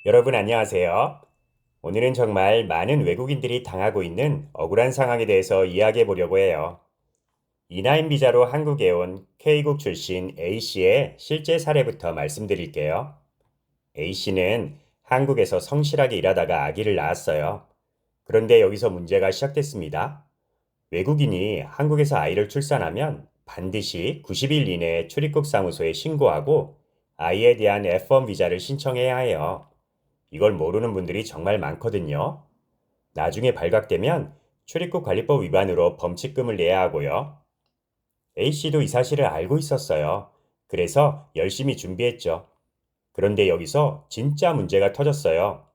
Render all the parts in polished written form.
여러분 안녕하세요. 오늘은 정말 많은 외국인들이 당하고 있는 억울한 상황에 대해서 이야기해 보려고 해요. 이나인 비자로 한국에 온 K국 출신 A씨의 실제 사례부터 말씀드릴게요. A씨는 한국에서 성실하게 일하다가 아기를 낳았어요. 그런데 여기서 문제가 시작됐습니다. 외국인이 한국에서 아이를 출산하면 반드시 90일 이내에 출입국 사무소에 신고하고 아이에 대한 F1 비자를 신청해야 해요. 이걸 모르는 분들이 정말 많거든요. 나중에 발각되면 출입국 관리법 위반으로 범칙금을 내야 하고요. A씨도 이 사실을 알고 있었어요. 그래서 열심히 준비했죠. 그런데 여기서 진짜 문제가 터졌어요.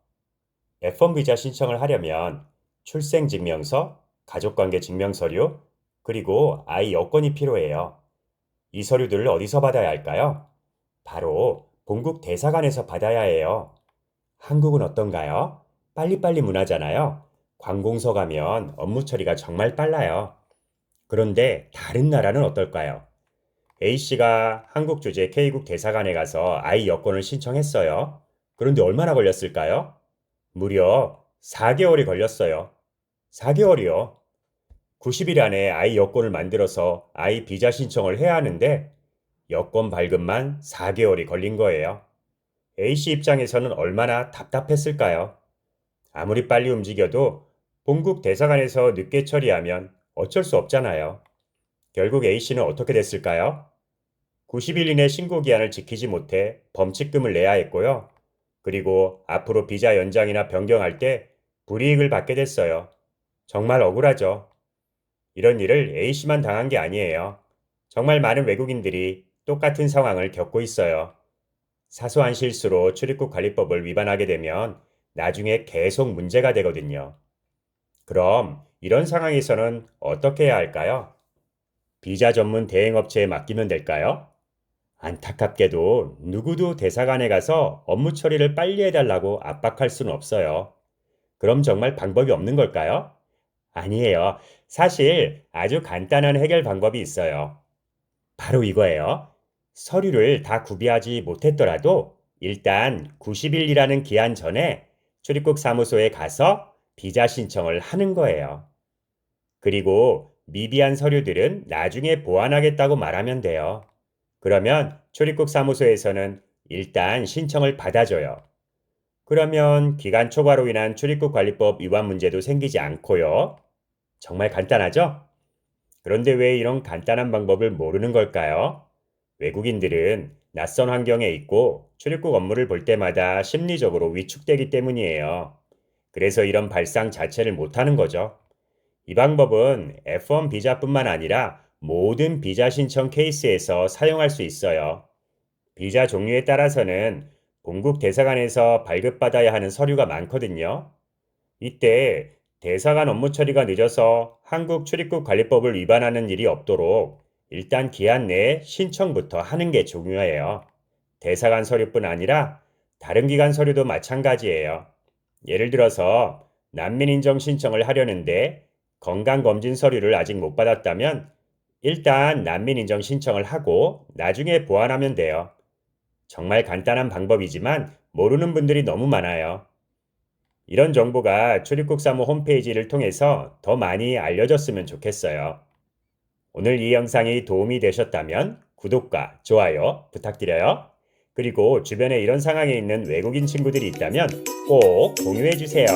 F1 비자 신청을 하려면 출생증명서, 가족관계 증명서류, 그리고 아이 여권이 필요해요. 이 서류들을 어디서 받아야 할까요? 바로 본국 대사관에서 받아야 해요. 한국은 어떤가요? 빨리빨리 문화잖아요. 관공서 가면 업무 처리가 정말 빨라요. 그런데 다른 나라는 어떨까요? A씨가 한국 주재 K국 대사관에 가서 아이 여권을 신청했어요. 그런데 얼마나 걸렸을까요? 무려 4개월이 걸렸어요. 4개월이요. 90일 안에 아이 여권을 만들어서 아이 비자 신청을 해야 하는데 여권 발급만 4개월이 걸린 거예요. A씨 입장에서는 얼마나 답답했을까요? 아무리 빨리 움직여도 본국 대사관에서 늦게 처리하면 어쩔 수 없잖아요. 결국 A씨는 어떻게 됐을까요? 90일 이내 신고 기한을 지키지 못해 범칙금을 내야 했고요. 그리고 앞으로 비자 연장이나 변경할 때 불이익을 받게 됐어요. 정말 억울하죠. 이런 일을 A씨만 당한 게 아니에요. 정말 많은 외국인들이 똑같은 상황을 겪고 있어요. 사소한 실수로 출입국 관리법을 위반하게 되면 나중에 계속 문제가 되거든요. 그럼 이런 상황에서는 어떻게 해야 할까요? 비자 전문 대행업체에 맡기면 될까요? 안타깝게도 누구도 대사관에 가서 업무 처리를 빨리 해달라고 압박할 수는 없어요. 그럼 정말 방법이 없는 걸까요? 아니에요. 사실 아주 간단한 해결 방법이 있어요. 바로 이거예요. 서류를 다 구비하지 못했더라도 일단 90일이라는 기한 전에 출입국 사무소에 가서 비자 신청을 하는 거예요. 그리고 미비한 서류들은 나중에 보완하겠다고 말하면 돼요. 그러면 출입국 사무소에서는 일단 신청을 받아줘요. 그러면 기간 초과로 인한 출입국 관리법 위반 문제도 생기지 않고요. 정말 간단하죠? 그런데 왜 이런 간단한 방법을 모르는 걸까요? 외국인들은 낯선 환경에 있고 출입국 업무를 볼 때마다 심리적으로 위축되기 때문이에요. 그래서 이런 발상 자체를 못하는 거죠. 이 방법은 F1 비자뿐만 아니라 모든 비자 신청 케이스에서 사용할 수 있어요. 비자 종류에 따라서는 본국 대사관에서 발급받아야 하는 서류가 많거든요. 이때 대사관 업무 처리가 늦어서 한국 출입국 관리법을 위반하는 일이 없도록 일단 기한 내에 신청부터 하는 게 중요해요. 대사관 서류뿐 아니라 다른 기관 서류도 마찬가지예요. 예를 들어서 난민 인정 신청을 하려는데 건강검진 서류를 아직 못 받았다면 일단 난민 인정 신청을 하고 나중에 보완하면 돼요. 정말 간단한 방법이지만 모르는 분들이 너무 많아요. 이런 정보가 출입국 사무 홈페이지를 통해서 더 많이 알려졌으면 좋겠어요. 오늘 이 영상이 도움이 되셨다면 구독과 좋아요 부탁드려요. 그리고 주변에 이런 상황에 있는 외국인 친구들이 있다면 꼭 공유해 주세요.